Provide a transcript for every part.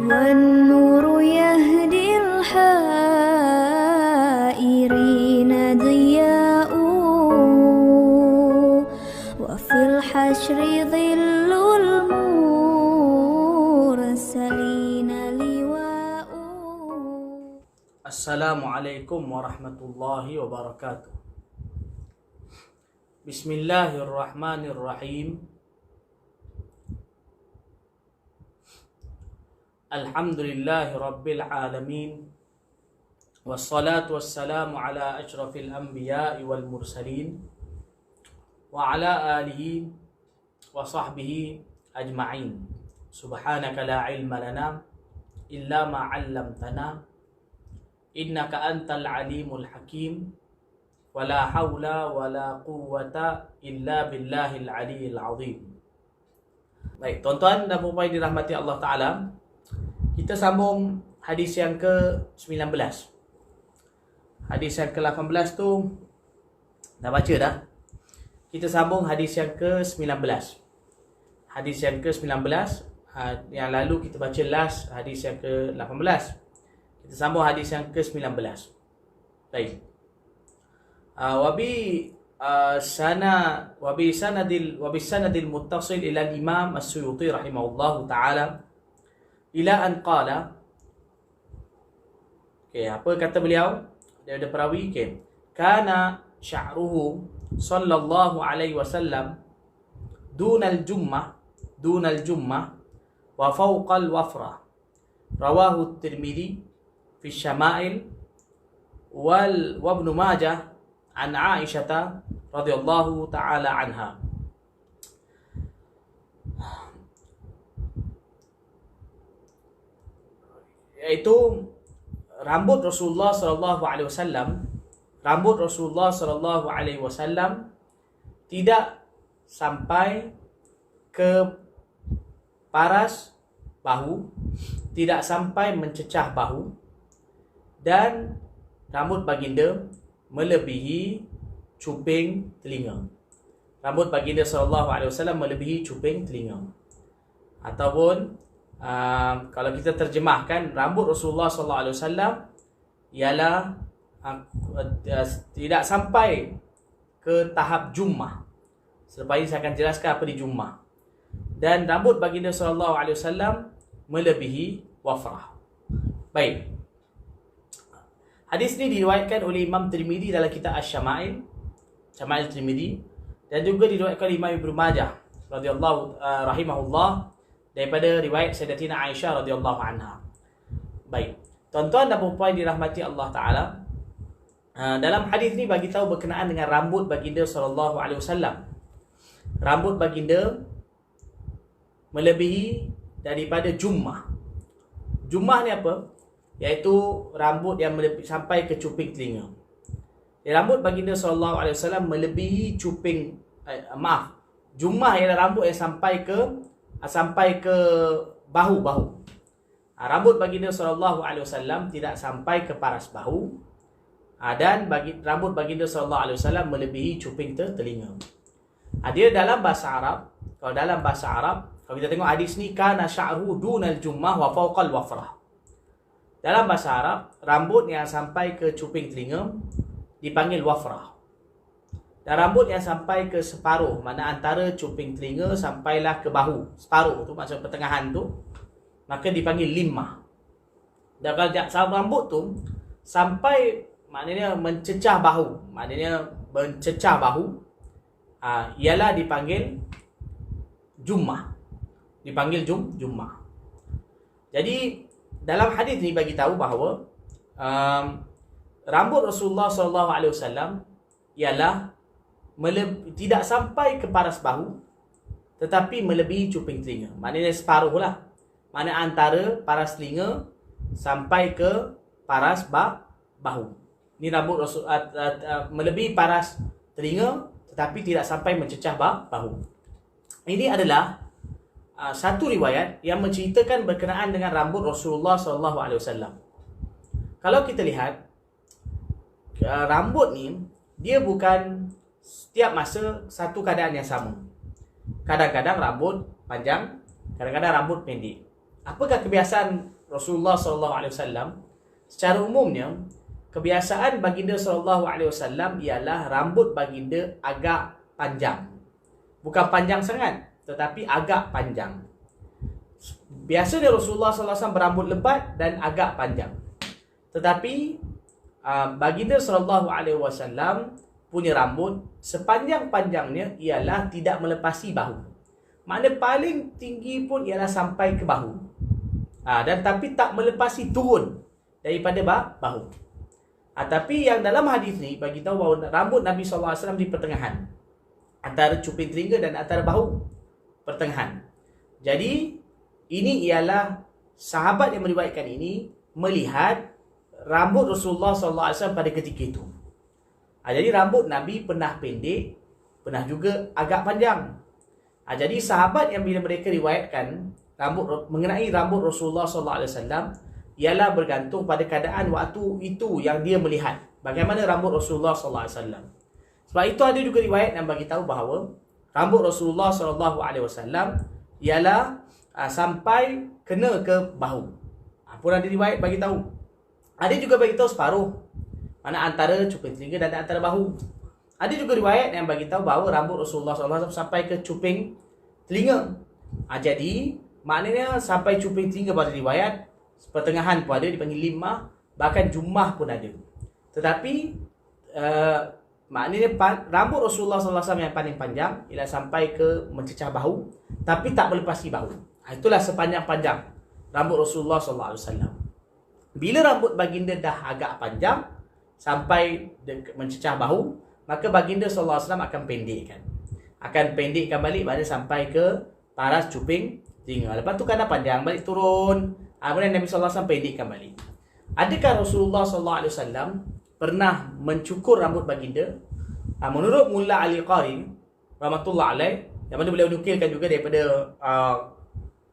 والنور يهدي الحائرين ضياء وفي الحشر ظل المرسلين لواء. Assalamualaikum warahmatullahi wabarakatuh. Bismillahirrahmanirrahim. Alhamdulillahi rabbil alamin. Wassalatu wassalamu ala asyrafil anbiya'i wal mursalin wa ala alihi wa sahbihi ajma'in. Subhanaka la ilma lana illa ma 'allamtana innaka antal alimul hakim wala haula wala quwwata illa billahil aliyil azim. Baik, tuan-tuan dan puan-puan dirahmati Allah Ta'ala, kita sambung hadis yang ke-19. Hadis yang ke-18 tu dah baca dah. Kita sambung hadis yang ke-19. Hadis yang ke-19, yang lalu kita baca last hadis yang ke-18. Kita sambung hadis yang ke-19. Baik. Sanadil muttasil ila al-Imam As-Suyuti rahimahullahu taala ila an qala. Okey, apa kata beliau? Dia ada perawi, okey. Kana sya'ruhu sallallahu alaihi wasallam dunal jummah wa fawqal wafra. Rawahu Tirmidzi fi Syama'il wa Ibnu Majah an Aisyah radhiyallahu taala anha. Iaitu rambut Rasulullah sallallahu alaihi wasallam tidak sampai ke paras bahu, tidak sampai mencecah bahu, dan rambut baginda melebihi cuping telinga. Rambut baginda sallallahu alaihi wasallam melebihi cuping telinga. Ataupun kalau kita terjemahkan, rambut Rasulullah sallallahu alaihi wasallam ialah tidak sampai ke tahap jummah. Selepas ini saya akan jelaskan apa di jummah. Dan rambut baginda sallallahu alaihi wasallam melebihi wafrah. Baik. Hadis ini diriwayatkan oleh Imam Tirmidzi dalam kitab Asy-Syama'il, Syama'il Tirmidzi, dan juga diriwayatkan oleh Imam Ibnu Majah radhiyallahu rahimahullah daripada riwayat Sayyidatina Aisyah radhiyallahu anha. Baik. Tuan-tuan dan puan-puan dirahmati Allah Taala, dalam hadis ini bagi tahu berkenaan dengan rambut baginda sallallahu alaihi wasallam. Rambut baginda melebihi daripada jummah. Jummah ni apa? Iaitu rambut yang sampai ke cuping telinga. Rambut baginda sallallahu alaihi wasallam melebihi cuping jummah ialah rambut yang sampai ke bahu-bahu. Rambut baginda sallallahu alaihi wasallam tidak sampai ke paras bahu, dan rambut baginda sallallahu alaihi wasallam melebihi cuping telinga. Dia dalam bahasa Arab, kalau kita tengok hadis ni, kana sya'ru dunal jummah wa fawqal wafrah. Dalam bahasa Arab, rambut yang sampai ke cuping telinga dipanggil wafrah. Dan rambut yang sampai ke separuh, mana antara cuping telinga sampailah ke bahu, separuh tu maksud pertengahan tu, maka dipanggil limmah. Dan kalau rambut tu sampai maknanya mencecah bahu, ialah dipanggil jummah. Jummah. Jadi dalam hadis ni bagi tahu bahawa rambut Rasulullah sallallahu alaihi wasallam ialah tidak sampai ke paras bahu, tetapi melebihi cuping telinga. Maknanya separuh lah. Maknanya antara paras telinga sampai ke paras bahu. Ini rambut Rasul melebihi paras telinga tetapi tidak sampai mencecah bahu. Ini adalah satu riwayat yang menceritakan berkenaan dengan rambut Rasulullah SAW. Kalau kita lihat, rambut ni dia bukan setiap masa satu keadaan yang sama. Kadang-kadang rambut panjang, kadang-kadang rambut pendek. Apakah kebiasaan Rasulullah SAW? Secara umumnya, kebiasaan baginda SAW ialah rambut baginda agak panjang. Bukan panjang sangat, tetapi agak panjang. Biasanya Rasulullah SAW berambut lebat dan agak panjang. Tetapi baginda SAW punya rambut sepanjang-panjangnya ialah tidak melepasi bahu. Makna paling tinggi pun ialah sampai ke bahu. Dan tapi tak melepasi turun daripada bahu. Tapi yang dalam hadis ni bagi tahu bahawa rambut Nabi SAW di pertengahan, antara cuping telinga dan antara bahu, pertengahan. Jadi ini ialah sahabat yang meriwayatkan ini melihat rambut Rasulullah SAW pada ketika itu. Jadi rambut Nabi pernah pendek, pernah juga agak panjang. Jadi sahabat yang bila mereka riwayatkan mengenai rambut Rasulullah SAW ialah bergantung pada keadaan waktu itu yang dia melihat bagaimana rambut Rasulullah SAW. Sebab itu ada juga riwayat yang bagi tahu bahawa rambut Rasulullah SAW ialah sampai kena ke bahu. Pun ada riwayat bagi tahu. Ada juga bagi tahu separuh, mana antara cuping telinga dan antara bahu. Ada juga riwayat yang bagi tahu bahawa rambut Rasulullah SAW sampai ke cuping telinga. Jadi maknanya sampai cuping telinga pada riwayat, pertengahan pun ada dipanggil limah, bahkan jumah pun ada. Tetapi maknanya rambut Rasulullah SAW yang paling panjang ialah sampai ke mencecah bahu, tapi tak melepasi bahu. Itulah sepanjang-panjang rambut Rasulullah SAW. Bila rambut baginda dah agak panjang sampai mencecah bahu, maka baginda SAW akan pendekkan. Akan pendekkan balik pada sampai ke paras cuping telinga. Lepas tu kadang panjang balik turun. Kemudian Nabi SAW pendekkan balik. Adakah Rasulullah SAW pernah mencukur rambut baginda? Menurut Mullah Ali Qari rahmatullah alaih, yang mana beliau nukilkan juga daripada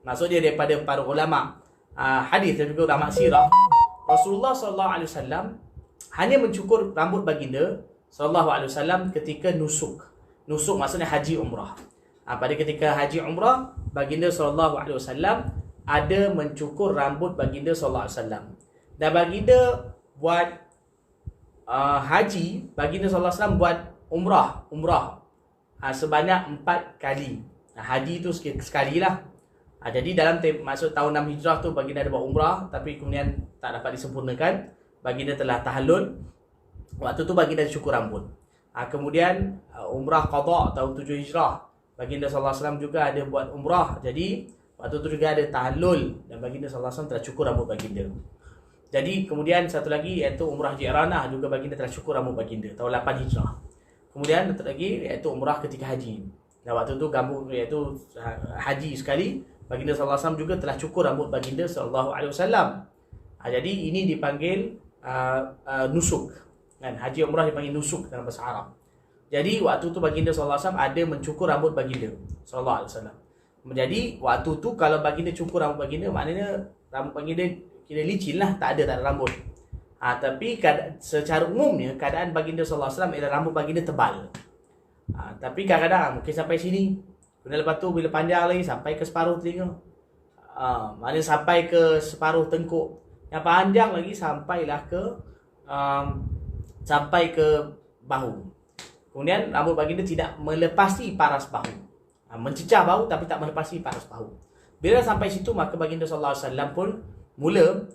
maksudnya daripada para ulama hadis dan juga ulama sirah, Rasulullah SAW hanya mencukur rambut baginda SAW ketika nusuk. Nusuk maksudnya haji umrah. Pada ketika haji umrah, baginda SAW ada mencukur rambut baginda SAW. Dan baginda buat haji, baginda SAW buat umrah sebanyak 4 kali. Haji tu sekali lah. Jadi dalam masuk tahun 6 Hijrah tu baginda ada buat umrah, tapi kemudian tak dapat disempurnakan. Baginda telah tahallul. Waktu tu baginda cukur rambut. Kemudian umrah qada tahun 7 Hijrah, baginda SAW juga ada buat umrah. Jadi waktu tu juga ada tahallul dan baginda SAW telah cukur rambut baginda. Jadi kemudian satu lagi iaitu umrah Ji'ranah, juga baginda telah cukur rambut baginda tahun 8 Hijrah. Kemudian satu lagi iaitu umrah ketika haji. Dan waktu tu gambung iaitu haji sekali, baginda SAW juga telah cukur rambut baginda SAW. Jadi ini dipanggil nusuk. Kan? Haji umrah dipanggil nusuk dalam bahasa Arab. Jadi waktu tu baginda SAW ada mencukur rambut baginda SAW. Jadi waktu tu kalau baginda cukur rambut baginda, maknanya rambut baginda kira licin lah, tak ada rambut. Tapi secara umumnya keadaan baginda SAW ialah rambut baginda tebal. Tapi kadang-kadang mungkin sampai sini. Kemudian lepas tu bila panjang lagi sampai ke separuh telinga. Maknanya sampai ke separuh tengkuk. Yang panjang lagi sampai ke bahu. Kemudian rambut baginda tidak melepasi paras bahu. Mencecah bahu tapi tak melepasi paras bahu. Bila sampai situ maka baginda SAW pun mula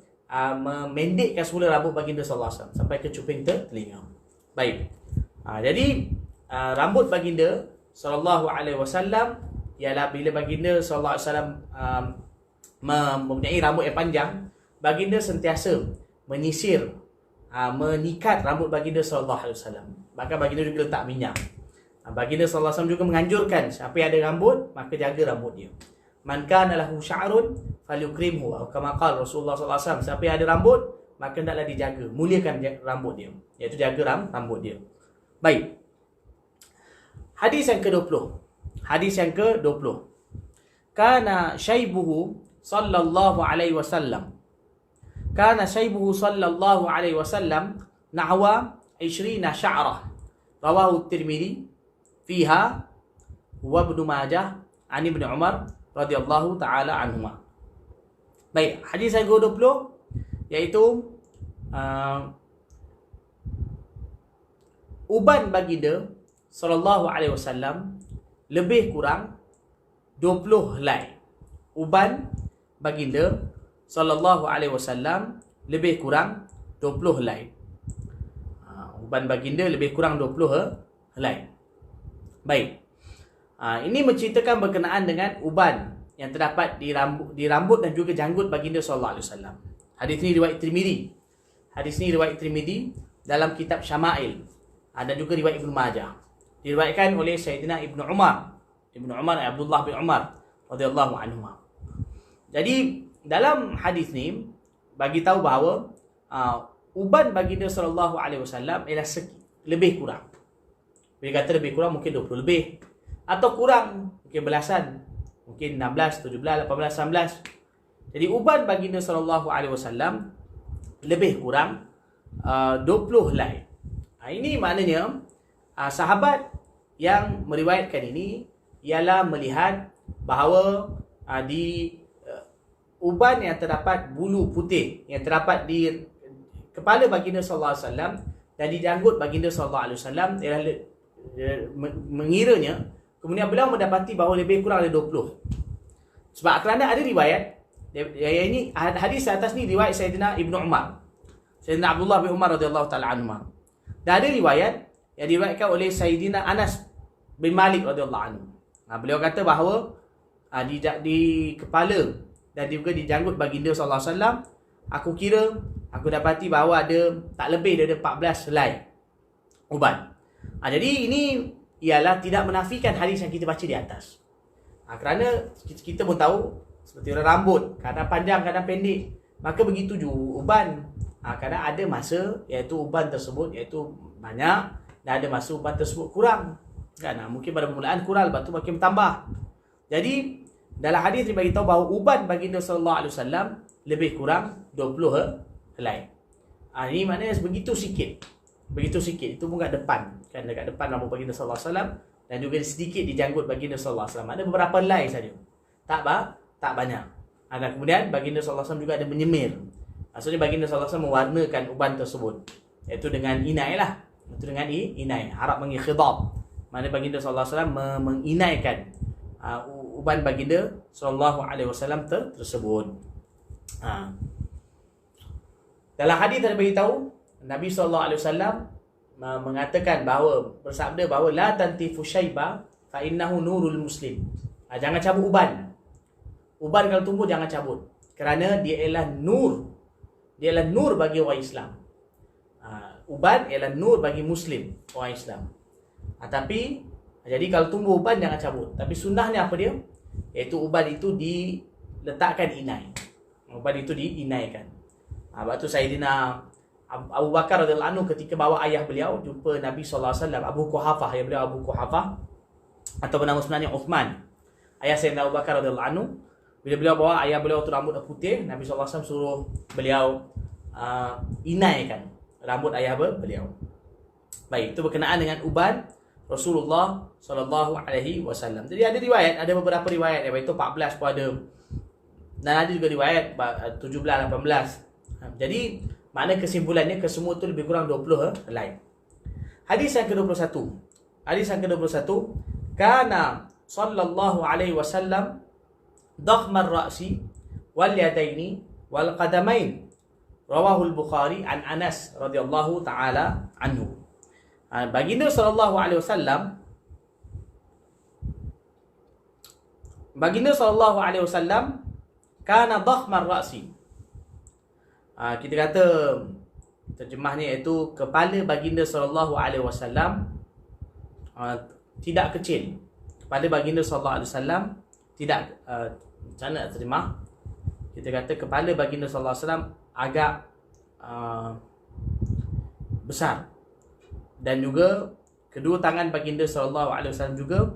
memendekkan semula rambut baginda SAW sampai ke cuping telinga. Baik. Jadi rambut baginda SAW ialah bila baginda SAW mempunyai rambut yang panjang, baginda sentiasa menyisir, menikat rambut baginda SAW. Maka baginda juga letak minyak. Baginda SAW juga menganjurkan siapa yang ada rambut maka jaga rambut dia. Man kana lahu sya'run falyukrimhu, atau kama qala Rasulullah SAW, siapa yang ada rambut maka hendaklah dijaga, muliakan rambut dia, iaitu jaga rambut dia. Baik. Hadis yang ke-20. Hadis yang ke-20. Kana syaibuhu sallallahu alaihi wasallam. Kana syaibuhu sallallahu alaihi wasallam nahwa 20 sya'rah. Rawahu Tirmidzi fiha wa Ibnu Majah an Ibnu Umar radhiyallahu taala anhuma. Baik, hadis yang ke-20 iaitu uban baginda sallallahu alaihi wasallam lebih kurang 20 helai. Uban baginda sallallahu alaihi wasallam lebih kurang 20 helai. Uban baginda lebih kurang 20 helai. Baik. Ini menceritakan berkenaan dengan uban yang terdapat di rambut dan juga janggut baginda sallallahu alaihi wasallam. Hadis ini riwayat Tirmizi. Hadis ini riwayat Tirmizi dalam kitab Syama'il. Dan juga riwayat Ibnu Majah. Diriwayatkan oleh Sayyidina Ibnu Umar. Abdullah bin Umar radhiyallahu anhu. Jadi dalam hadis ni bagi tahu bahawa uban baginda sallallahu alaihi wasallam ialah lebih kurang. Bila kata lebih kurang mungkin 20 lebih atau kurang mungkin belasan, mungkin 16, 17, 18, 19. Jadi uban baginda sallallahu alaihi wasallam lebih kurang 20 helai. Ini maknanya sahabat yang meriwayatkan ini ialah melihat bahawa di uban yang terdapat bulu putih yang terdapat di kepala baginda sallallahu alaihi wasallam dan di janggut baginda sallallahu alaihi wasallam ialah mengiranya kemudian beliau mendapati bahawa lebih kurang ada 20. Sebab kerana ada riwayat ini hadis atas ni riwayat Sayyidina Ibnu Umar, Sayyidina Abdullah bin Umar radhiyallahu taala anhu. Dan ada riwayat yang diriwayatkan oleh Sayyidina Anas bin Malik radhiyallahu anhu. Beliau kata bahawa di kepala dan juga di janggut baginda sallallahu alaihi wasallam aku dapati bahawa ada tak lebih daripada 14 helai uban. Jadi ini ialah tidak menafikan hadis yang kita baca di atas. Kerana kita pun tahu seperti rambut, kadang panjang, kadang pendek. Maka begitu juga uban. Kadang ada masa iaitu uban tersebut iaitu banyak dan ada masa uban tersebut kurang. Kan? Mungkin pada permulaan kurang, lepas tu makin bertambah. Jadi dalam hadis ini bagi tahu bahawa uban baginda sallallahu alaihi wasallam lebih kurang 20 helai. Ini maknanya begitu sikit. Begitu sikit. Itu pun kat depan. Kan dekat depan rambut baginda sallallahu alaihi wasallam dan juga sedikit di janggut baginda sallallahu alaihi wasallam. Ada beberapa helai saja. Tak banyak. Dan kemudian baginda sallallahu alaihi wasallam juga ada menyemir. Maksudnya baginda sallallahu alaihi wasallam mewarnakan uban tersebut. Iaitu dengan inai lah. Itu dengan inai. Arab panggil khidab. Mana baginda sallallahu alaihi wasallam menginaikan uban baginda sallallahu alaihi wasallam tersebut. Dalam hadis ada beritahu Nabi sallallahu alaihi wasallam mengatakan bahawa bersabda bahawa la tantifu syaiba fa innahu nurul muslim. Jangan cabut uban. Uban kalau tumbuh jangan cabut kerana dia ialah nur. Dia ialah nur bagi orang Islam. Uban ialah nur bagi muslim, orang Islam. Tapi jadi kalau tumbuh uban jangan cabut. Tapi sunnahnya apa dia? Iaitu uban itu diletakkan inai. Uban itu diinaikan. Sebab tu Sayyidina Abu Bakar radhiyallahu anhu ketika bawa ayah beliau jumpa Nabi sallallahu alaihi wasallam, Abu Quhafah, ayah beliau Abu Quhafah atau nama sebenarnya Uthman. Ayah Sayyidina Abu Bakar radhiyallahu anhu, bila beliau bawa ayah beliau tu rambut putih, Nabi sallallahu alaihi wasallam suruh beliau inaikan rambut ayah beliau. Baik, itu berkenaan dengan uban Rasulullah sallallahu alaihi wasallam. Jadi ada riwayat, ada beberapa riwayat iaitu 14 pun ada. Dan ada juga riwayat 17, 18. Jadi makna kesimpulannya kesemua itu lebih kurang 20 helai. Hadis yang ke-21. Hadis yang ke-21, kana sallallahu alaihi wasallam dakhmar ra'si wal yadaini wal qadamain. Rawahu al-Bukhari an Anas radhiyallahu taala anhu. Baginda sallallahu alaihi wasallam kana dakhmar ra'si. Kita kata terjemahnya iaitu kepala baginda sallallahu alaihi wasallam tidak kecil. Kepala baginda sallallahu alaihi wasallam tidak macam mana nak terjemah? Kita kata kepala baginda sallallahu alaihi wasallam agak besar. Dan juga kedua tangan baginda sallallahu alaihi wasallam juga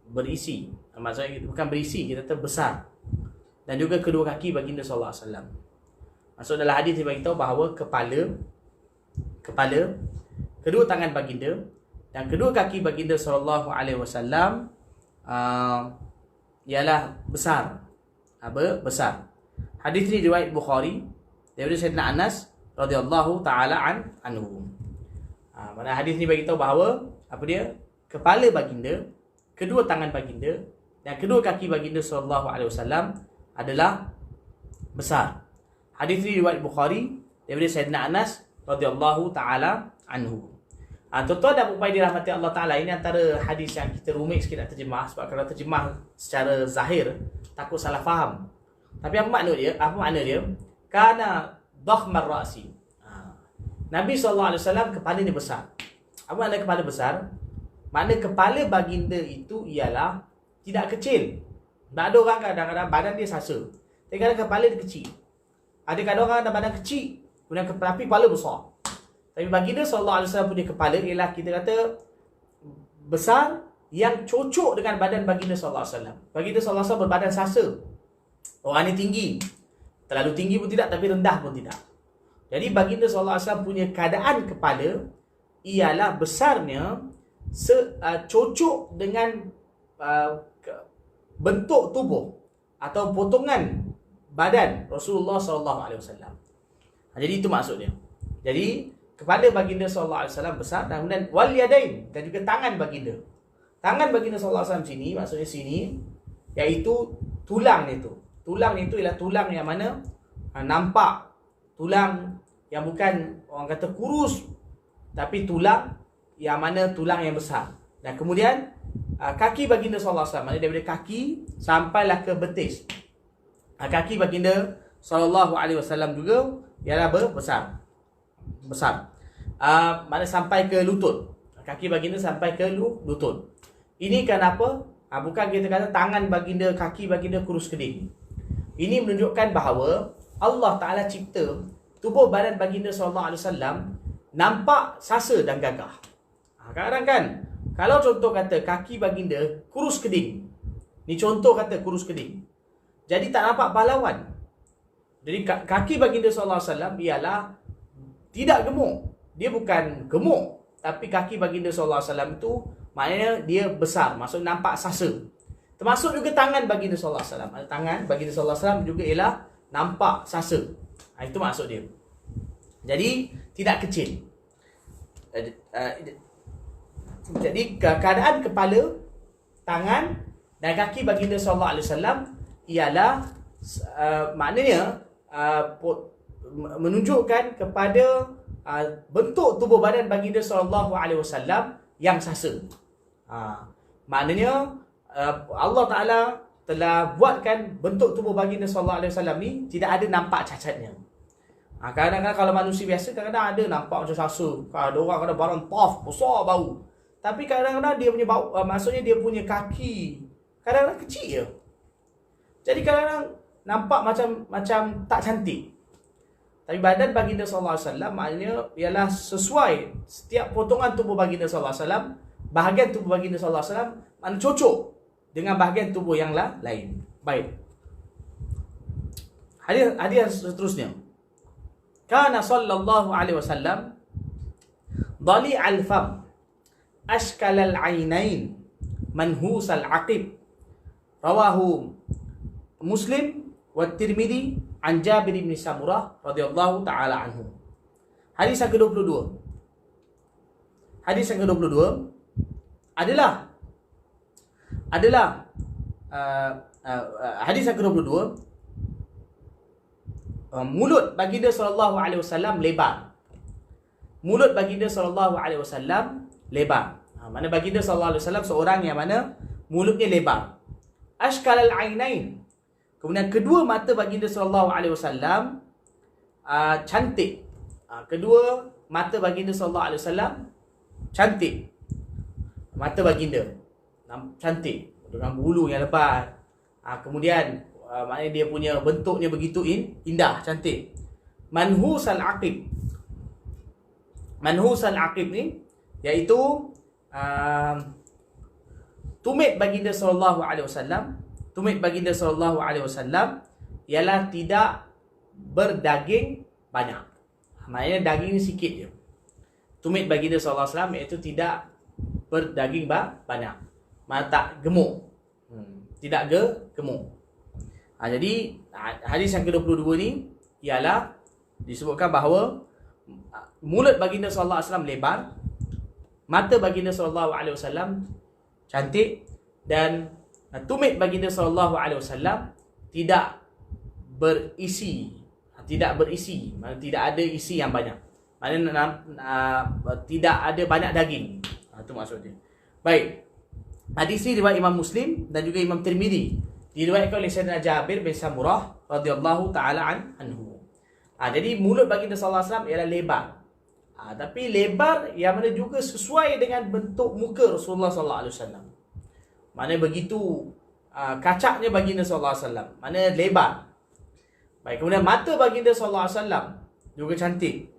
berisi. Maksudnya bukan berisi, kita kata besar. Dan juga kedua kaki baginda sallallahu alaihi wasallam. Maksud dalam hadis dia beritahu bahawa kepala, kedua tangan baginda dan kedua kaki baginda sallallahu alaihi wasallam ialah besar. Besar. Hadis ni riwayat Bukhari daripada Sayyidina Anas radhiyallahu taala anhu. Mana hadis ni bagi tahu bahawa apa dia? Kepala baginda, kedua tangan baginda dan kedua kaki baginda sallallahu alaihi wasallam adalah besar. Hadis ni riwayat Bukhari daripada Sayyidina Anas radhiyallahu taala anhu. Tuan-tuan dan puan-puan dirahmati Allah Taala, ini antara hadis yang kita rumit sikit nak terjemah, sebab kalau terjemah secara zahir takut salah faham. Tapi apa makna dia? Kana dakhmar ra'si. Nabi SAW kepala dia besar. Apa makna kepala besar? Makna kepala baginda itu ialah tidak kecil. Tak ada orang kadang-kadang badan dia sasa, tapi kadang kepala dia kecil. Ada kadang orang ada badan kecil, kemudian tapi kepala besar. Tapi baginda SAW punya kepala ialah kita kata besar yang cocok dengan badan baginda SAW. Baginda SAW berbadan sasa. Orang ni tinggi. Terlalu tinggi pun tidak, tapi rendah pun tidak. Jadi baginda SAW punya keadaan kepala ialah besarnya cocok dengan bentuk tubuh atau potongan badan Rasulullah SAW. Jadi itu maksudnya. Jadi kepala baginda SAW besar, dan kemudian wal yadain, dan juga tangan baginda. Tangan baginda SAW sini, maksudnya sini, iaitu tulang itu. Tulang itu ialah tulang yang mana nampak, tulang yang bukan orang kata kurus, tapi tulang yang mana tulang yang besar. Dan kemudian kaki baginda SAW, maknanya daripada kaki sampailah ke betis. Kaki baginda SAW juga ialah besar. Mana sampai ke lutut. Kaki baginda sampai ke lutut. Ini kenapa? Bukan kita kata tangan baginda, kaki baginda kurus keding. Ini menunjukkan bahawa Allah Ta'ala cipta tubuh badan baginda SAW nampak sasa dan gagah. Kadang-kadang kan, kalau contoh kata kaki baginda kurus keding, ni contoh kata kurus keding, jadi tak nampak pahlawan. Jadi kaki baginda SAW ialah tidak gemuk. Dia bukan gemuk, tapi kaki baginda SAW itu maknanya dia besar, maksud nampak sasa. Termasuk juga tangan baginda SAW. Tangan baginda SAW juga ialah nampak sasa. Itu maksud dia. Jadi tidak kecil. Jadi keadaan kepala, tangan dan kaki baginda SAW ialah maknanya menunjukkan kepada bentuk tubuh badan baginda SAW yang sasa. Maknanya Allah Ta'ala telah buatkan bentuk tubuh baginda SAW ni tidak ada nampak cacatnya. Kadang-kadang kalau manusia biasa kadang-kadang ada nampak macam sasa. Ada orang kadang barang tough, besar bau. Tapi kadang-kadang dia punya bau, maksudnya dia punya kaki kadang-kadang kecil je. Jadi kadang-kadang nampak macam tak cantik. Tapi badan baginda SAW maknanya ialah sesuai setiap potongan tubuh baginda SAW, bahagian tubuh baginda SAW maknanya cocok dengan bahagian tubuh yang lain. Baik. Hadis seterusnya. Kana sallallahu alaihi wasallam dhali al-fam, ashkal al-ainain, manhus al-aqib. Rawahu Muslim wa Tirmidzi an Jabir bin Samurah radhiyallahu taala anhu. Hadis yang ke-22. Hadis yang ke-22 adalah hadis yang ke-22, mulut baginda sallallahu alaihi wasallam lebar. Mulut baginda sallallahu alaihi wasallam lebar. Mana baginda sallallahu alaihi wasallam seorang yang mana mulutnya lebar. Ashkal al-ainain. Kemudian kedua mata baginda sallallahu alaihi wasallam cantik. Kedua mata baginda sallallahu alaihi wasallam cantik. Mata baginda cantik dengan bulu yang lebat. Kemudian maknanya dia punya bentuknya begitu indah, cantik. Manhus al-aqib. Manhus al-aqib ni iaitu tumit baginda sallallahu alaihi wasallam. Tumit baginda sallallahu alaihi wasallam ialah tidak berdaging banyak. Maknanya daging sikit je. Tumit baginda sallallahu alaihi wasallam iaitu tidak berdaging banyak. Maksudnya tak gemuk. tidak gemuk. Jadi hadis yang ke-22 ni ialah disebutkan bahawa mulut baginda sallallahu alaihi wasallam lebar, mata baginda sallallahu alaihi wasallam cantik, dan tumit baginda sallallahu alaihi wasallam tidak berisi, maknanya tidak ada isi yang banyak, maknanya tidak ada banyak daging. Itu maksudnya. Baik, hadis ini riwayat Imam Muslim dan juga Imam Tirmizi, diriwayatkan oleh Sayyidina Jabir bin Samurah radhiyallahu taala anhu. Jadi mulut baginda sallallahu alaihi wasallam ialah lebar. Tapi lebar yang mana juga sesuai dengan bentuk muka Rasulullah sallallahu alaihi wasallam. Maknanya begitu kacaknya baginda sallallahu alaihi wasallam, maknanya lebar. Baik, kemudian mata baginda sallallahu alaihi wasallam juga cantik,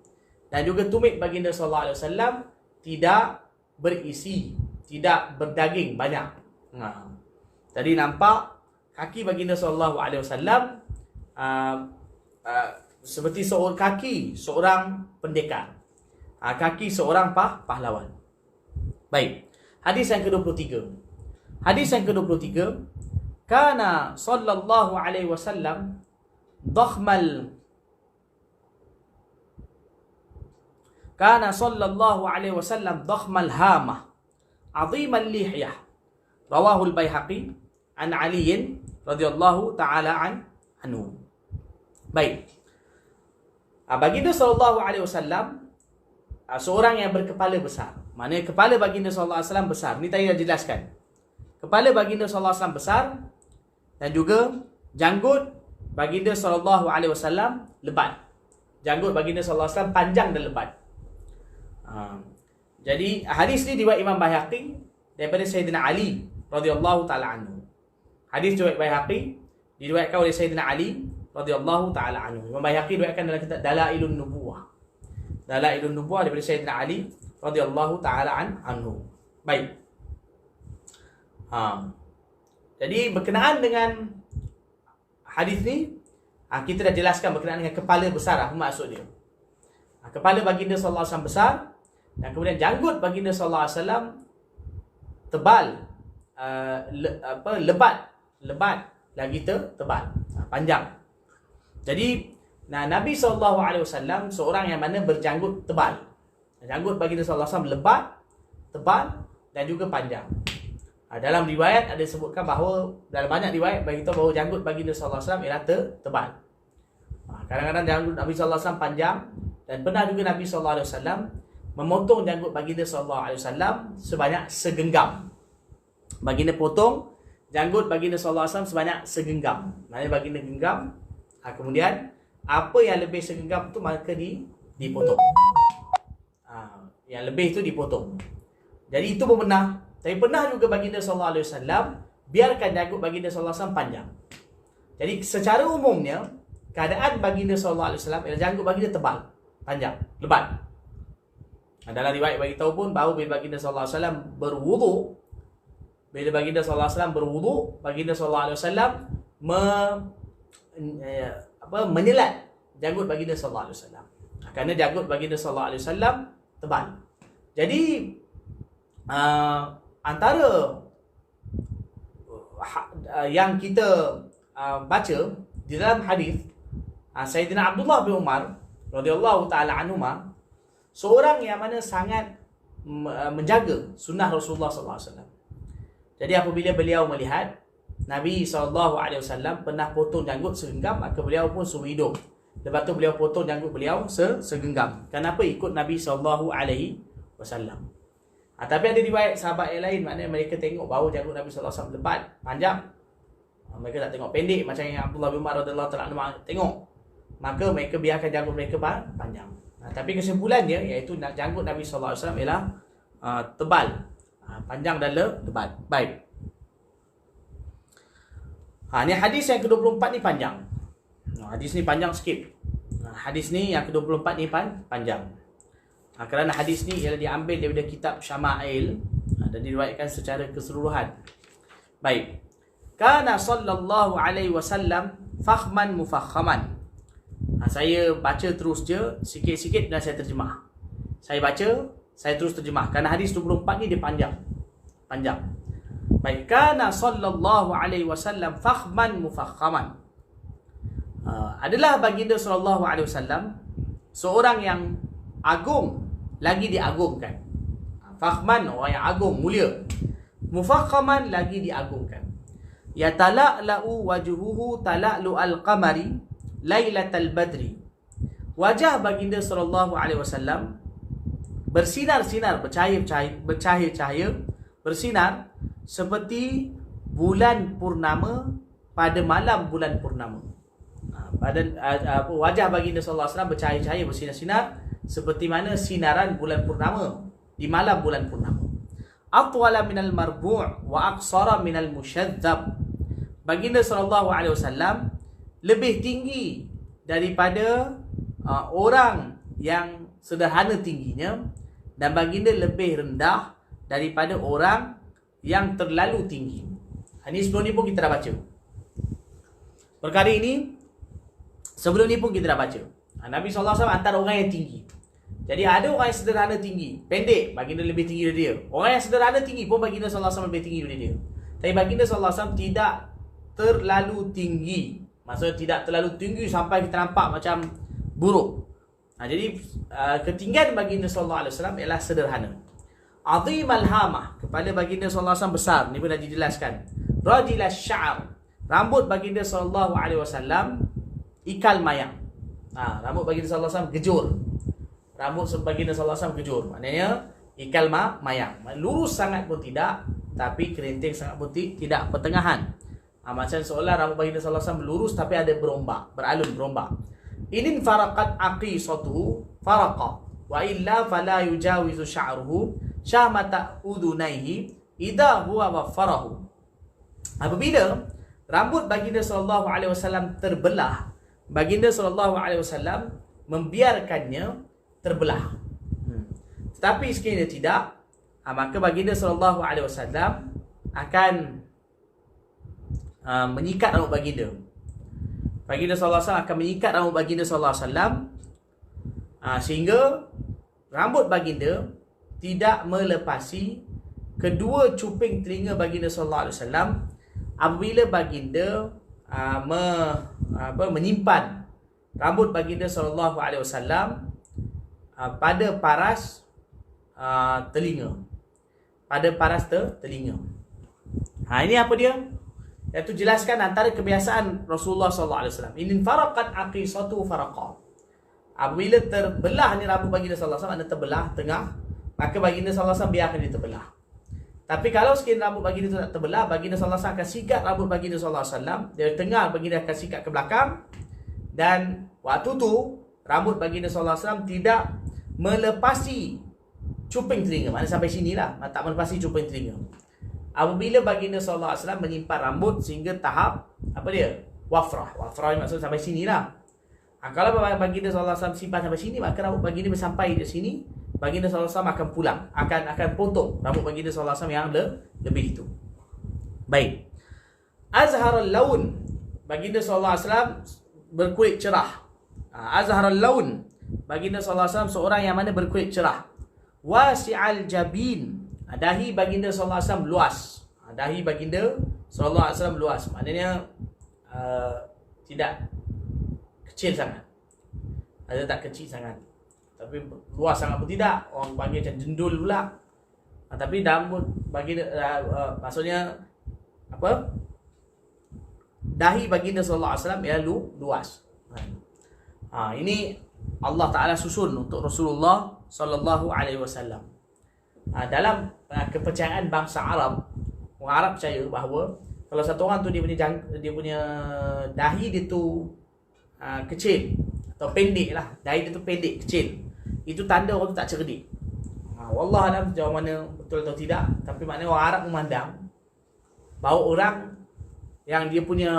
dan juga tumit baginda sallallahu alaihi wasallam tidak berisi, tidak berdaging banyak. Jadi nampak kaki baginda sallallahu alaihi wasallam seperti kaki seorang pendekar, kaki seorang pahlawan. Baik, hadis yang ke-23. Hadis yang ke-23, kana sallallahu alaihi wasallam dhakhmal hamah azimal lihyah, rawahu al-Baihaqi an Ali radhiyallahu taala anhu. Baik, baginda sallallahu alaihi wasallam seorang yang berkepala besar. Maknanya kepala baginda sallallahu alaihi wasallam besar. Ni tadi dah jelaskan. Kepala baginda sallallahu alaihi wasallam besar, dan juga janggut baginda sallallahu alaihi wasallam lebat. Janggut baginda sallallahu alaihi wasallam panjang dan lebat. Jadi hadis ni diriwayat Imam Baihaqi daripada Sayyidina Ali radhiyallahu taala anhu. Hadis riwayat Baihaqi diriwayatkan oleh Sayyidina Ali radhiyallahu taala anhu. Imam Baihaqi diriwayatkan dalam kitab Dalailun Nubuwah. Dalailun Nubuwah daripada Sayyidina Ali radhiyallahu taala anhu. Baik. Jadi berkenaan dengan hadis ni, kita dah jelaskan berkenaan dengan kepala besar, apa maksud dia. Kepala baginda sallallahu alaihi wasallam besar, dan kemudian janggut baginda sallallahu alaihi wasallam tebal, lebat lagi tebal, panjang. Jadi Nabi sallallahu alaihi wasallam seorang yang mana berjanggut tebal. Janggut baginda sallallahu alaihi wasallam lebat, tebal, dan juga panjang. Dalam riwayat ada sebutkan bahawa, dalam banyak riwayat bagi tahu bahawa janggut baginda sallallahu alaihi wasallam ialah tebal. Kadang-kadang janggut Nabi sallallahu alaihi wasallam panjang, dan pernah juga Nabi sallallahu alaihi wasallam memotong janggut baginda sallallahu alaihi wasallam sebanyak segenggam. Baginda potong janggut baginda sallallahu alaihi wasallam sebanyak segenggam. Maknanya baginda genggam, kemudian apa yang lebih segenggam tu maka dipotong. Yang lebih tu dipotong. Jadi itu pun pernah. Tapi pernah juga baginda sallallahu alaihi wasallam biarkan janggut baginda sallallahu alaihi wasallam panjang. Jadi secara umumnya keadaan baginda sallallahu alaihi wasallam ialah janggut baginda tebal, panjang, lebat. Dalam riwayat bagi tahu pun bahawa bila baginda sallallahu alaihi wasallam berwudu, baginda sallallahu alaihi wasallam menyelat janggut baginda sallallahu alaihi wasallam. Kerana janggut baginda sallallahu alaihi wasallam tebal. Jadi antara yang kita baca di dalam hadis, Sayyidina Abdullah bin Umar radhiyallahu taala anhuma, seorang yang mana sangat menjaga sunnah Rasulullah sallallahu alaihi wasallam. Jadi apabila beliau melihat Nabi sallallahu alaihi wasallam pernah potong janggut segenggam, maka beliau pun suruh hidup. Lepas tu beliau potong janggut beliau segenggam. Kenapa? Ikut Nabi sallallahu alaihi wasallam. Tapi ada riwayat sahabat yang lain, maknanya mereka tengok bahawa janggut Nabi sallallahu alaihi wasallam lebat, panjang. Mereka tak tengok pendek macam yang Abdullah bin Umar radhiyallahu taala anhu tengok. Maka mereka biarkan janggut mereka panjang. Tapi kesimpulannya iaitu janggut Nabi sallallahu alaihi wasallam ialah tebal, panjang dan lebat. Baik. Ni hadis yang ke-24 ni panjang. Hadis ni panjang sikit. Hadis ni yang ke-24 ni panjang. Kerana hadis ni ialah diambil daripada kitab Syama'il dan diriwayatkan secara keseluruhan. Baik. Kana sallallahu alaihi wasallam fakhman mufakhaman. Saya baca terus je sikit-sikit dan saya terjemah. Saya baca, saya terus terjemah. Kerana hadis 24 ni dia panjang. Baik, kana sallallahu alaihi wasallam fakhman mufakhaman. Adalah baginda sallallahu alaihi wasallam seorang yang agung lagi diagungkan. Fakhman, orang yang agung, mulia. Mufakhaman, lagi diagungkan. Yatala'la'u wajhuhu tala'lu al-qamari lailatal badri. Wajah baginda sallallahu alaihi wasallam bersinar-sinar, bercahaya-cahaya, bersinar seperti bulan purnama pada malam bulan purnama. Wajah baginda sallallahu alaihi wasallam bercahaya-cahaya, bersinar-sinar seperti mana sinaran bulan purnama di malam bulan purnama. Atwala minal marbu' wa aqsara minal musyadzab. Baginda sallallahu alaihi wasallam lebih tinggi daripada orang yang sederhana tingginya, dan baginda lebih rendah daripada orang yang terlalu tinggi. Ini sebelum ni pun kita dah baca. Perkara ini sebelum ni pun kita dah baca. Nabi SAW antara orang yang tinggi. Jadi ada orang yang sederhana tinggi, pendek, baginda lebih tinggi dari dia. Orang yang sederhana tinggi pun baginda SAW lebih tinggi dari dia. Tapi baginda SAW tidak terlalu tinggi. Maksudnya tidak terlalu tinggi sampai kita nampak macam buruk. Jadi ketinggian baginda sallallahu alaihi wasallam ialah sederhana. Azim al-hamah, kepala baginda sallallahu alaihi wasallam besar, ni pun dah dijelaskan. Rajil asy-sya'r, rambut baginda sallallahu alaihi wasallam ikal mayang. Rambut baginda sallallahu alaihi wasallam gejur. Rambut baginda sallallahu alaihi wasallam gejur. Maknanya ikal mayang. Lurus sangat pun tidak, tapi kerinting sangat pun tidak, pertengahan. Macam seolah rambut baginda sallallahu alaihi wasallam lurus tapi ada berombak, beralun berombak. Inin faraqat aqisatuhu faraqa wa illa fala yujawizu sya'ruhu syamata udunaihi idza huwa waffarahu. Apabila rambut baginda sallallahu alaihi wasallam terbelah, baginda sallallahu alaihi wasallam membiarkannya terbelah. Tetapi sekiranya tidak, maka baginda sallallahu alaihi wasallam akan menyikat rambut baginda. Baginda sallallahu alaihi wasallam akan menyikat rambut baginda sallallahu alaihi wasallam sehingga rambut baginda tidak melepasi kedua cuping telinga baginda sallallahu alaihi wasallam apabila baginda menyimpan rambut baginda sallallahu alaihi wasallam pada paras telinga. Pada paras telinga. Ini apa dia? Iaitu jelaskan antara kebiasaan Rasulullah SAW. In faraqat aqisatu faraqa. Apabila terbelah ni rambut baginda sallallahu alaihi wasallam, ada terbelah tengah, maka baginda sallallahu alaihi wasallam biarkan dia terbelah. Tapi kalau sekiranya rambut baginda tu tak terbelah, baginda sallallahu alaihi wasallam akan sikat rambut baginda sallallahu alaihi wasallam dari tengah, baginda akan sikat ke belakang, dan waktu tu rambut baginda sallallahu alaihi wasallam tidak melepasi cuping telinga. Maknanya sampai sinilah, tak melepasi cuping telinga. Apabila baginda sallallahu alaihi wasallam menyimpan rambut sehingga tahap apa dia? Wafrah. Wafrah maksudnya sampai sinilah. Kalau baginda sallallahu alaihi wasallam simpan sampai sini, maka rambut baginda sampai di sini, baginda sallallahu alaihi wasallam akan pulang, akan potong rambut baginda sallallahu alaihi wasallam yang lebih itu. Baik. Azharul laun, baginda sallallahu alaihi wasallam berkulit cerah. Azharul laun, baginda sallallahu alaihi wasallam seorang yang mana berkulit cerah. Wasi'al jabin, dahi baginda sallallahu alaihi wasallam luas. Dahi baginda sallallahu alaihi wasallam luas. Maknanya tidak kecil sangat. Ada tak kecil sangat. Tapi luas sangat pun tidak. Orang panggil macam jendul pula. Tapi rambut baginda maksudnya apa? Dahi baginda sallallahu alaihi wasallam ialah luas. Ini Allah Taala susun untuk Rasulullah sallallahu alaihi wasallam. Dalam kepercayaan bangsa Arab, orang Arab percaya bahawa kalau satu orang tu dia punya dahi dia tu kecil atau pendek lah, dahi dia tu pendek kecil, itu tanda orang tu tak cerdik. Wallah alam sejauh mana betul atau tidak, tapi maknanya orang Arab memandang bahawa orang yang dia punya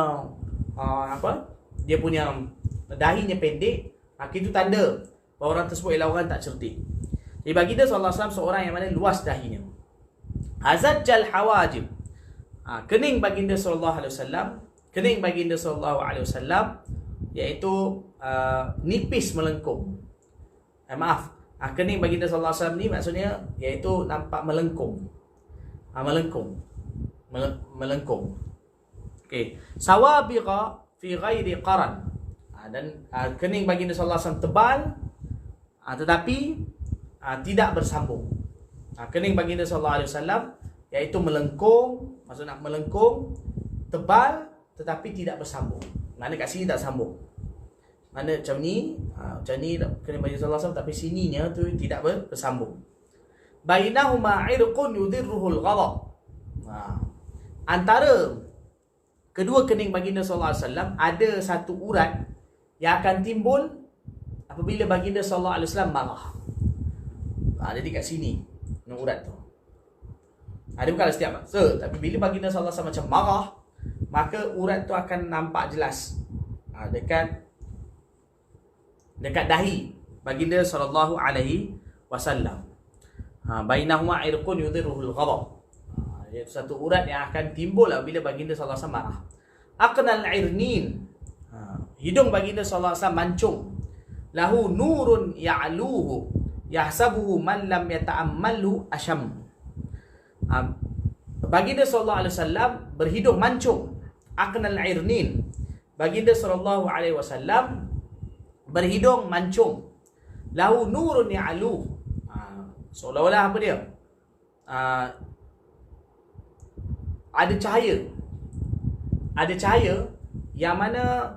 dia punya dahinya pendek, maka itu tanda bahawa orang tersebut ialah orang tak cerdik. Jadi baginda sallallahu alaihi wasallam seorang yang mana luas dahinya. Azajjal hawajib, kening baginda sallallahu alaihi wasallam, kening baginda sallallahu alaihi wasallam iaitu nipis melengkung. Kening baginda sallallahu alaihi wasallam ni maksudnya iaitu nampak melengkung. Melengkung. melengkung. Okey, sawabiqa fi ghairi qaran. Dan kening baginda sallallahu alaihi wasallam tebal, tetapi tidak bersambung. Kening baginda sallallahu alaihi wasallam iaitu melengkung, maksud nak melengkung, tebal tetapi tidak bersambung. Mana kat sini tak sambung. Mana macam ni kening baginda sallallahu alaihi wasallam tapi sininya tu tidak bersambung. Bainahuma irqun yudirruhul ghadab. Antara kedua kening baginda sallallahu alaihi wasallam ada satu urat yang akan timbul apabila baginda sallallahu alaihi wasallam marah. Jadi kat sini urat tu. Dia bukanlah setiap masa, tapi bila baginda sallallahu alaihi wasallam macam marah, maka urat tu akan nampak jelas. Dekat dahi baginda sallallahu alaihi wasallam. Bainahuma irqun yudirruhul ghadab. Iaitu satu urat yang akan timbul apabila baginda sallallahu alaihi wasallam marah. Aqnal irnin. Hidung baginda sallallahu alaihi wasallam mancung. Lahu nurun ya'luhu yahsabuhu man lam yata'ammalu asham. Baginda sallallahu alaihi wasallam berhidung mancung. Aqnal irnin. Baginda sallallahu alaihi wasallam berhidung mancung. Lahu nurun ya'luhu. Seolah-olah apa dia? Ada cahaya yang mana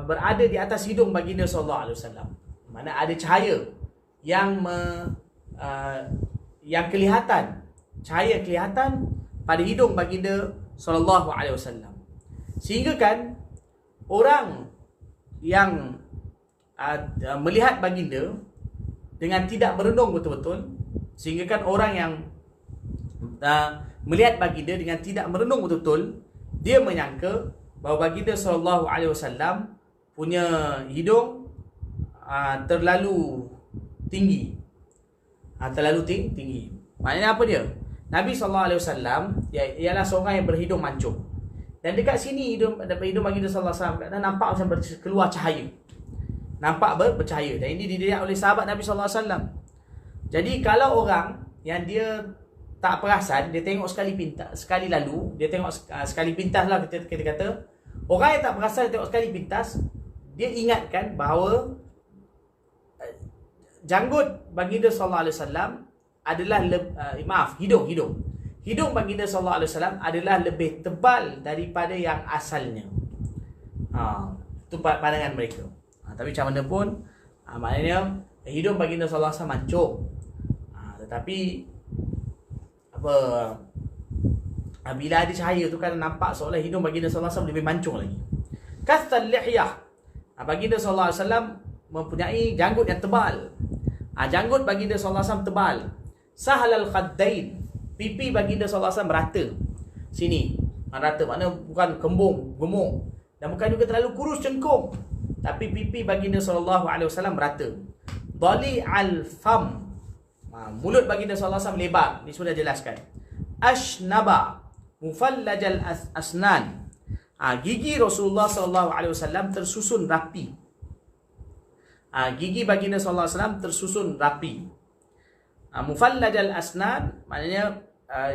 berada di atas hidung baginda sallallahu alaihi wasallam. Mana ada cahaya yang kelihatan, cahaya kelihatan pada hidung baginda sallallahu alaihi wasallam. Sehingga kan orang yang melihat baginda dengan tidak merenung betul-betul, sehingga kan orang yang melihat baginda dengan tidak merenung betul-betul, dia menyangka bahawa baginda sallallahu alaihi wasallam punya hidung terlalu tinggi. Terlalu tinggi. Maknanya apa dia? Nabi sallallahu alaihi wasallam ialah seorang yang berhidung mancung. Dan dekat sini hidung baginda sallallahu alaihi wasallam nampak macam keluar cahaya. Nampak bercahaya. Dan ini dilihat oleh sahabat Nabi sallallahu alaihi wasallam. Jadi kalau orang yang dia tak perasan, dia tengok sekali lalu, dia tengok sekali pintas lah, kita kata, orang yang tak perasan dia tengok sekali pintas, dia ingatkan bahawa janggut baginda sallallahu alaihi wasallam adalah hidung baginda sallallahu alaihi wasallam adalah lebih tebal daripada yang asalnya. Itu pandangan mereka. Tapi macam mana pun, maknanya hidung baginda sallallahu alaihi wasallam mancung. Tetapi bila ada cahaya tu kan nampak seolah hidung baginda sallallahu alaihi wasallam lebih mancung lagi. Kasal lihyah. Baginda sallallahu alaihi wasallam mempunyai janggut yang tebal. Janggut baginda sallallahu alaihi wasallam tebal. Sahlal khaddain. Pipi baginda sallallahu alaihi wasallam rata. Sini, rata makna bukan kembung, gemuk, dan bukan juga terlalu kurus cengkung. Tapi pipi baginda sallallahu alaihi wasallam rata. Dali al-fam. Mulut baginda sallallahu alaihi wasallam lebar. Ini sudah jelaskan. Ashnaba. Mufallajal asnan. Gigi Rasulullah sallallahu alaihi wasallam tersusun rapi. Gigi baginda sallallahu alaihi wasallam tersusun rapi. Mufallajal asnan maknanya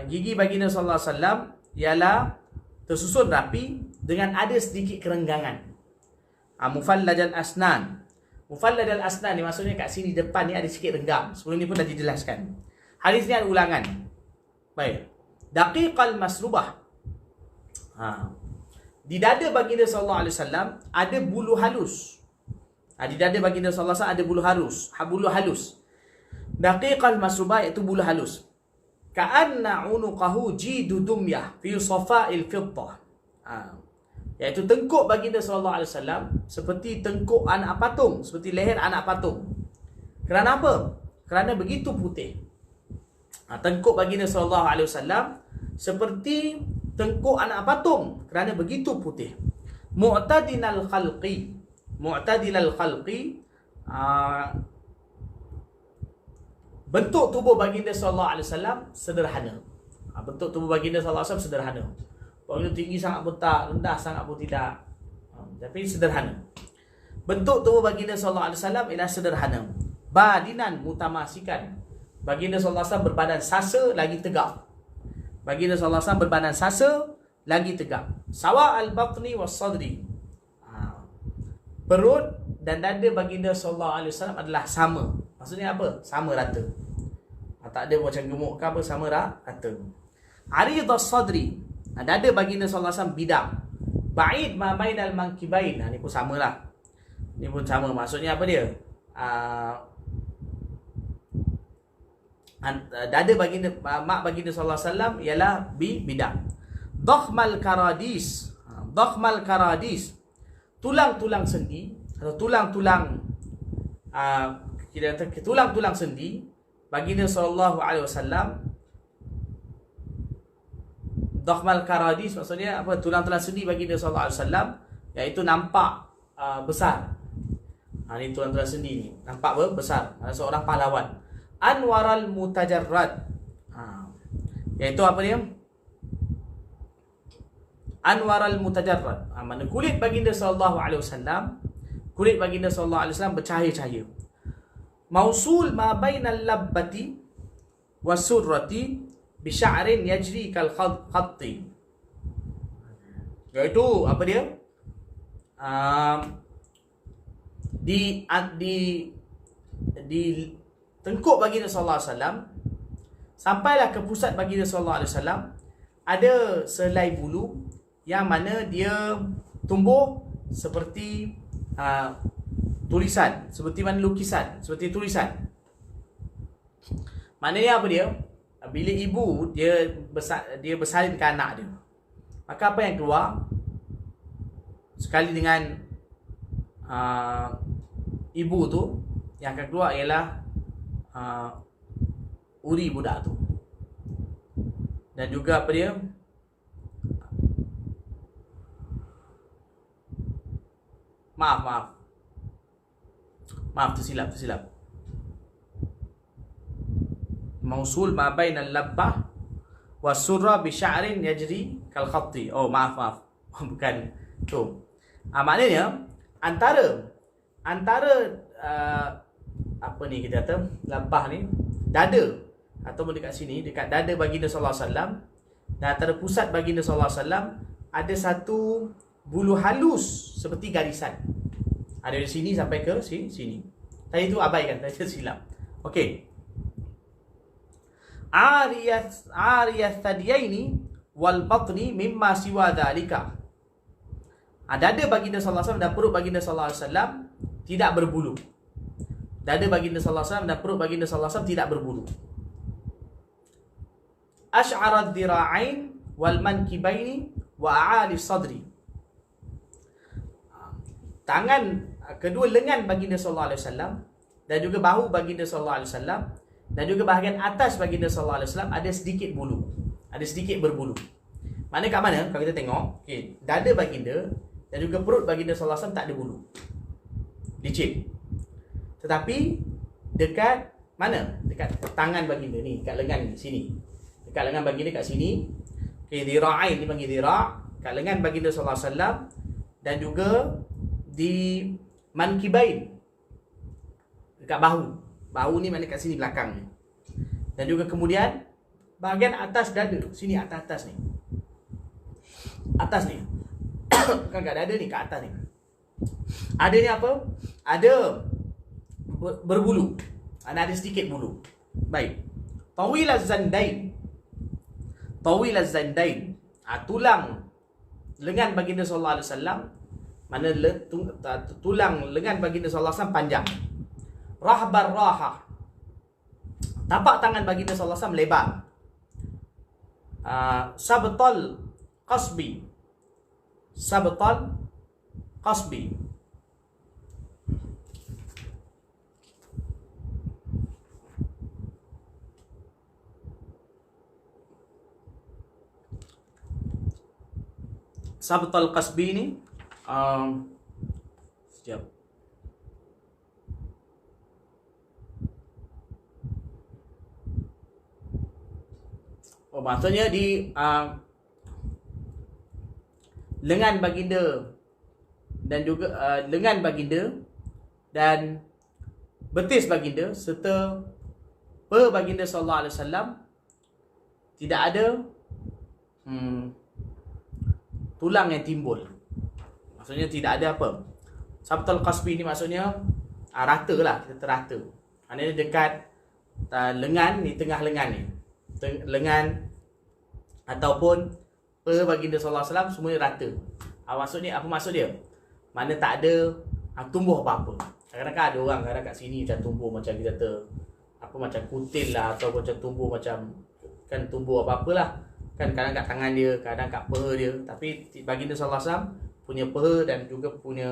gigi baginda sallallahu alaihi wasallam ialah tersusun rapi dengan ada sedikit kerenggangan. Mufallajal asnan. Mufallajal asnan ni maksudnya kat sini depan ni ada sikit renggang. Sebelum ni pun dah dijelaskan. Hadis ni ada ulangan. Baik. Daqiqal masrubah. Di dada baginda sallallahu alaihi wasallam ada bulu halus. Di dada baginda sallallahu alaihi wasallam ada bulu halus. Daqiqal masrubah iaitu bulu halus. Ka'anna unuqahu jidu dumyah fi safa'il fiddah. Iaitu tengkuk baginda sallallahu alaihi wasallam seperti tengkuk anak patung, seperti leher anak patung. Kerana apa? Kerana begitu putih. Tengkuk baginda sallallahu alaihi wasallam seperti tengkuk anak patung kerana begitu putih. Mu'tadilal khalqi. Bentuk tubuh baginda sallallahu alaihi wasallam sederhana. Bentuk tubuh baginda sallallahu alaihi wasallam sederhana. Baginda tinggi sangat pun tak, rendah sangat pun tidak. Tapi sederhana. Bentuk tubuh baginda sallallahu alaihi wasallam ialah sederhana. Badinan mutamasikan. Baginda sallallahu alaihi wasallam berbadan sasa lagi tegak. Baginda sallallahu alaihi wasallam berbadan sasa lagi tegak. Sawa al-batni was-sadri. Perut dan dada baginda sallallahu alaihi wasallam adalah sama. Maksudnya apa? Sama rata. Tak ada macam gemuk ke apa, sama rata. Aridus sadri. Dada baginda sallallahu alaihi wasallam bidang. Ba'id ma bainal mankibain. Ni pun samalah. Ni pun sama. Maksudnya apa dia? Dada baginda, mak baginda sallallahu alaihi wasallam ialah bidang. Dakhmal karadis. Dakhmal karadis. Tulang-tulang sendi atau tulang-tulang tulang-tulang sendi baginda sallallahu alaihi wasallam. Dakhmal karadis maksudnya apa? Tulang-tulang sendi baginda sallallahu alaihi wasallam iaitu nampak besar. Ni tulang-tulang sendi ni nampak besar. Seorang pahlawan. Anwaral mutajarrad. Iaitu apa dia? Anwaral mutajarrad. Mana kulit baginda sallallahu alaihi wasallam, kulit baginda sallallahu alaihi wasallam bercahaya-cahaya. Mausul ma bainal labbati wasurrati bi sya'rin yajri kal khatti. Iaitu apa dia? Di tengkuk baginda sallallahu alaihi wasallam sampailah ke pusat baginda sallallahu alaihi wasallam ada selai bulu yang mana dia tumbuh seperti tulisan, seperti mana lukisan, seperti tulisan. Maknanya apa dia? Bila ibu dia bersalin ke anak dia, maka apa yang keluar sekali dengan ibu tu, yang akan keluar ialah uri budak tu. Dan juga apa dia? Maaf tersilap. Mausul ma bainal labbah wasurra bi sya'rin yajri kal khatti. Oh maaf. Bukan tu. Maknanya antara apa ni kita kata, labbah ni, dada ataupun dekat sini, dekat dada baginda sallallahu alaihi wasallam dan antara pusat baginda sallallahu alaihi wasallam ada satu bulu halus seperti garisan. Ada dari sini sampai ke sini. Tadi itu abaikan, tadi silap. Okey. Ariyat thadiyaini wal batni mimma siwa dhalika. Dada baginda sallallahu alaihi wasallam dan perut baginda sallallahu alaihi wasallam tidak berbulu. Dada baginda sallallahu alaihi wasallam dan perut baginda sallallahu alaihi wasallam tidak berbulu. Ash'arat dira'ain wal mankibaini wa a'ali sadri. Tangan, kedua lengan baginda sallallahu alaihi wasallam dan juga bahu baginda sallallahu alaihi wasallam dan juga bahagian atas baginda sallallahu alaihi wasallam ada sedikit bulu, ada sedikit berbulu. Mana kat mana? Kalau kita tengok, okey, dada baginda dan juga perut baginda sallallahu alaihi wasallam tak ada bulu, licin. Tetapi dekat mana? Dekat tangan baginda ni, dekat lengan ni, sini. Dekat lengan baginda kat sini. Okey, dira'ain dipanggil dira', kat lengan baginda sallallahu alaihi wasallam dan juga di mankibain, dekat bahu ni mana kat sini belakang ni, dan juga kemudian bahagian atas dada sini, atas ni bukan kat dada ni, kat atas ni ada ni apa, ada berbulu, ada sedikit bulu. Baik. Tawilaz zandain, tulang lengan baginda sallallahu alaihi wasallam, mana tulang lengan baginda sallallahu alaihi wasallam panjang. Rahbar rahah, tapak tangan baginda sallallahu alaihi wasallam lebar. Sabtal qasbi, sabtal qasbi, sabtal qasbi ni sekejap. Maksudnya di lengan baginda dan juga lengan baginda dan betis baginda serta baginda sallallahu alaihi wasallam tidak ada tulang yang timbul. Maksudnya tidak ada apa. Sabtul qasbi ni maksudnya rata lah, kita terata. Maknanya dekat lengan ni, tengah lengan ni. Lengan ataupun peha baginda sallallahu alaihi wasallam semuanya rata. Maksudnya apa maksud dia? Mana tak ada tumbuh apa-apa. Kadang-kadang ada orang kadang kat sini macam tumbuh macam kita kata apa macam kutil lah, atau macam tumbuh macam kan tumbuh apa-apalah. Kan kadang kat tangan dia, kadang kat peha dia. Tapi baginda sallallahu alaihi wasallam punya peha dan juga punya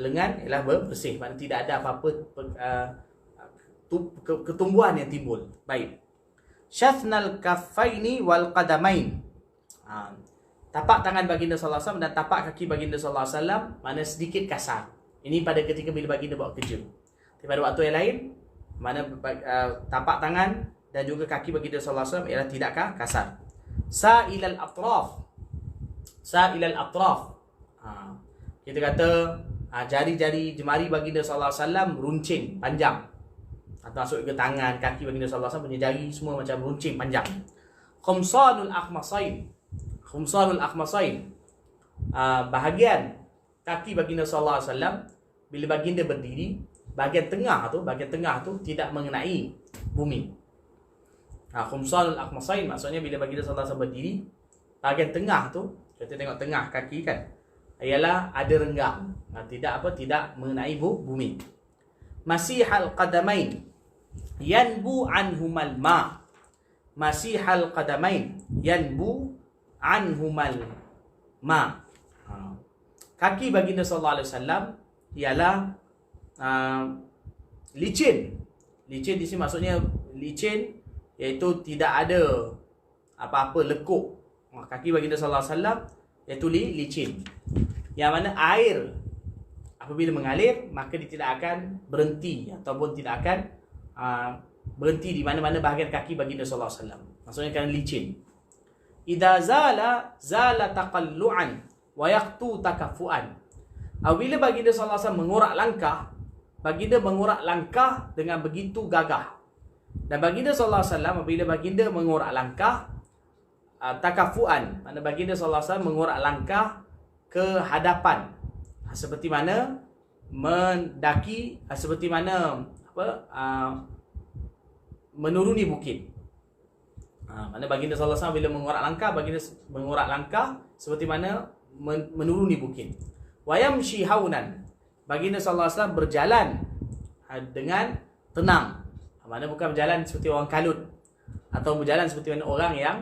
lengan ialah bersih. Maknanya tidak ada apa-apa ketumbuhan yang timbul. Baik. Syathnal kaffaini wal qadamain. Tapak tangan baginda sallallahu alaihi wasallam dan tapak kaki baginda sallallahu alaihi wasallam mana sedikit kasar. Ini pada ketika bila baginda buat kerja. Tapi pada waktu yang lain mana tapak tangan dan juga kaki baginda sallallahu alaihi wasallam ialah tidakkah kasar. Sa'ilal atraf. Sa'ilal atraf. Kita kata jari-jari jemari baginda sallallahu alaihi wasallam runcing, panjang. Atau masuk ke tangan, kaki baginda sallallahu alaihi wasallam punya jari semua macam runcing, panjang. Khumsanul akhmasain. Khumsanul akhmasain. Bahagian kaki baginda sallallahu alaihi wasallam bila baginda berdiri, bahagian tengah tu tidak mengenai bumi. Khumsanul akhmasain maksudnya bila baginda sallallahu alaihi wasallam berdiri, bahagian tengah tu, kita tengok tengah kaki kan, ialah ada renggang. Tidak mengenai bumi. Masihal qadamain yanbu anhumal ma. Masihal qadamain yanbu anhumal ma. Kaki baginda sallallahu alaihi wasallam ialah licin. Licin di sini maksudnya licin iaitu tidak ada apa-apa lekuk. Kaki baginda sallallahu alaihi wasallam iaitu licin. Yang mana air apabila mengalir maka dia tidak akan berhenti ataupun tidak akan berhenti di mana-mana bahagian kaki baginda sallallahu alaihi wasallam. Maksudnya kerana licin. Idza zala taqallu'an wa yaqtu takaffuan. Apabila baginda sallallahu alaihi wasallam mengorak langkah, baginda mengorak langkah dengan begitu gagah. Dan baginda sallallahu alaihi wasallam apabila baginda mengorak langkah takaffuan, makna baginda sallallahu alaihi wasallam mengorak langkah ke hadapan, seperti mana mendaki, seperti mana menuruni bukit. Mana baginda sallallahu alaihi wasallam bila mengorak langkah, baginda mengorak langkah seperti mana menuruni bukit. Wa yamshi haunan, baginda sallallahu alaihi wasallam berjalan dengan tenang. Mana bukan berjalan seperti orang kalut atau berjalan seperti mana orang yang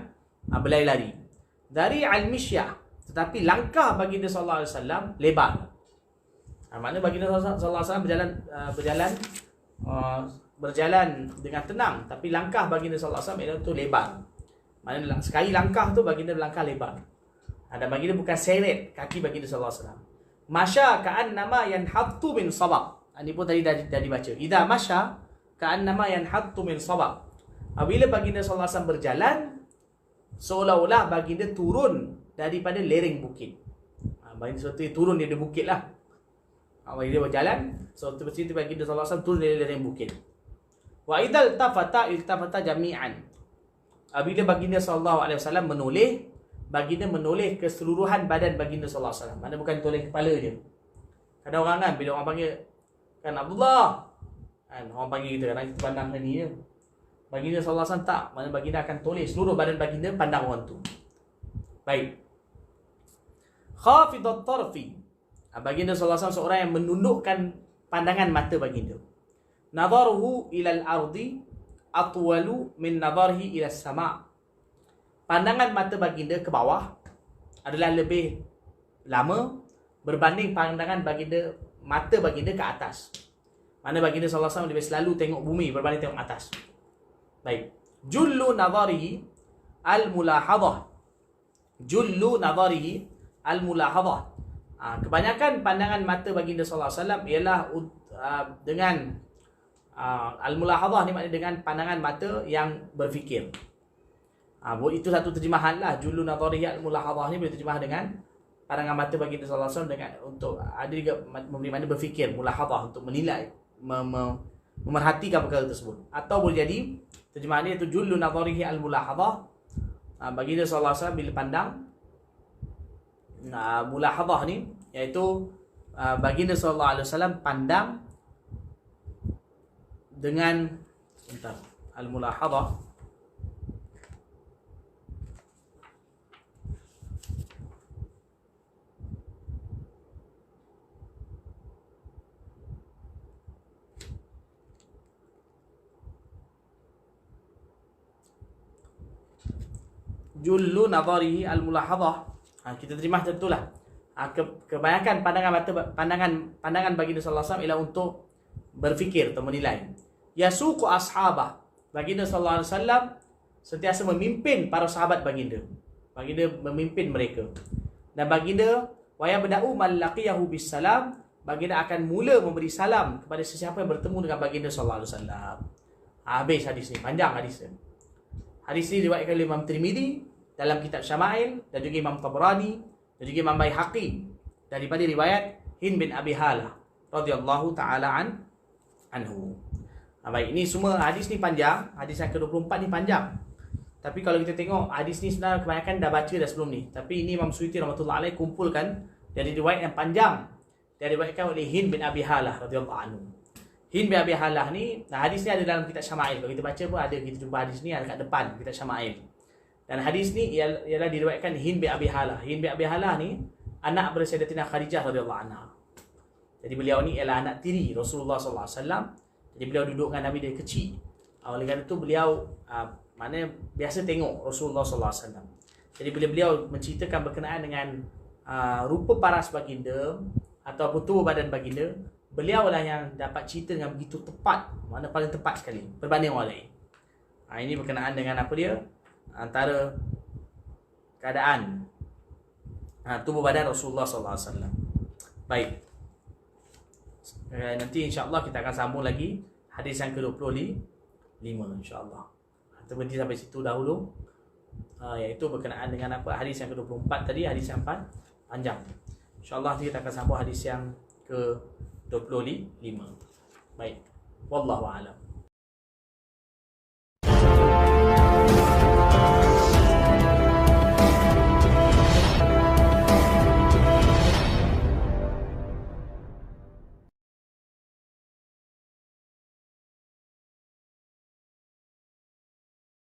berlari-lari. Dari al-mishyah, tetapi langkah baginda sallallahu alaihi wasallam lebar. Maknanya baginda sallallahu alaihi wasallam berjalan dengan tenang, tapi langkah baginda sallallahu alaihi wasallam itu lebar. Maknanya sekali langkah tu baginda berlangkah lebar. Dan baginda bukan seret kaki baginda sallallahu alaihi wasallam. Masya ka'annama yanhattu min sabaq. Ini pun tadi dah dibaca. Idza masya ka'annama yanhattu min sabaq. Apabila baginda sallallahu alaihi wasallam berjalan, seolah-olah baginda turun daripada lereng bukit. Baginda seperti turun dari bukit lah. Baginda berjalan, seperti baginda sallallahu alaihi wasallam turun dari lereng bukit. Wa idzal iltafata jami'an. Apabila baginda sallallahu alaihi wasallam menoleh, baginda menoleh keseluruhan badan baginda sallallahu alaihi wasallam. Mana bukan toleh kepala je. Kadang orang kan bila orang panggil kan Abdullah, kan orang panggil kita kadang kita pandang ni je. Baginda sallallahu alaihi wasallam tak, mana baginda akan toleh seluruh badan baginda pandang orang tu. Baik. Khafidat tarfi. Baginda sallallahu alaihi wasallam seorang yang menundukkan pandangan mata baginda. Nadharuhu ilal ardi atwalu min nadharihi ila sama'. Pandangan mata baginda ke bawah adalah lebih lama berbanding pandangan mata baginda ke atas. Mana baginda sallallahu alaihi wasallam lebih selalu tengok bumi berbanding tengok atas. Baik. Jullu nadharihi al-mulahadhah. Jullu nadharihi al-mulahadhah. Kebanyakan pandangan mata baginda sallallahu alaihi wasallam ialah dengan al-mulahadhah ni maknanya dengan pandangan mata yang berfikir. Itu satu terjemahan lah. Jullu nadharihi al-mulahadhah ni boleh terjemah dengan pandangan mata baginda sallallahu alaihi wasallam dengan untuk ada juga memberi makna berfikir, mulahadhah untuk menilai, memerhatikan perkara tersebut. Atau boleh jadi terjemahan dia itu jullu nadharihi al-mulahadhah baginda sallallahu alaihi wasallam bila pandang mulahadhah ni, iaitu baginda sallallahu alaihi wasallam pandang dengan al-mulahadhah jullu nadharihi al-mulahadhah. Kita terima tentulah. Kebanyakan pandangan baginda sallallahu alaihi wasallam ialah untuk berfikir atau menilai. Yasuqu ashabah. Baginda sallallahu alaihi wasallam sentiasa memimpin para sahabat baginda. Baginda memimpin mereka. Dan baginda wa yabda'u man laqiyahu bisalam. Baginda akan mula memberi salam kepada sesiapa yang bertemu dengan baginda sallallahu alaihi wasallam. Habis hadis ni, panjang hadis ni. Hadis ni diriwayatkan oleh Imam Tirmizi dalam kitab Syama'il, dan juga Imam Tabrani, dan juga Imam Baihaqi daripada riwayat Hind bin Abi Halah radhiyallahu taala anhu. Baik, ini semua hadis ni panjang. Hadis yang ke-24 ni panjang. Tapi kalau kita tengok hadis ni sebenarnya kebanyakan dah baca dah sebelum ni. Tapi ini Imam Suyuti rahmatullahi alaih kumpulkan dari riwayat yang panjang. Dia diriwayatkan oleh Hind bin Abi Halah radhiyallahu anhu. Hind bin Abi Halah ni, hadis ni ada dalam kitab Syama'il. Kalau kita baca pun ada, kita jumpa hadis ni ada kat depan kitab Syama'il. Dan hadis ni ialah diriwayatkan Hind bin Abi Halah. Hind bin Abi Halah ni anak daripada Sayyidatina Khadijah radhiyallahu anha. Jadi beliau ni ialah anak tiri Rasulullah sallallahu alaihi wasallam. Jadi beliau duduk dengan Nabi dari kecil. Oleh kerana itu beliau maknanya biasa tengok Rasulullah sallallahu alaihi wasallam. Jadi bila beliau menceritakan berkenaan dengan rupa paras baginda ataupun tubuh badan baginda, beliau lah yang dapat cerita dengan begitu tepat, makna paling tepat sekali berbanding orang lain. Ini berkenaan dengan apa dia? Antara keadaan tubuh badan Rasulullah sallallahu alaihi wasallam. Baik. Nanti insya-Allah kita akan sambung lagi hadis yang ke-25 insya-Allah. Kita berhenti sampai situ dahulu. Iaitu berkenaan dengan apa? Hadis yang ke-24 tadi, hadis yang panjang. Insya-Allah kita akan sambung hadis yang ke-25. Baik. Wallahu a'lam.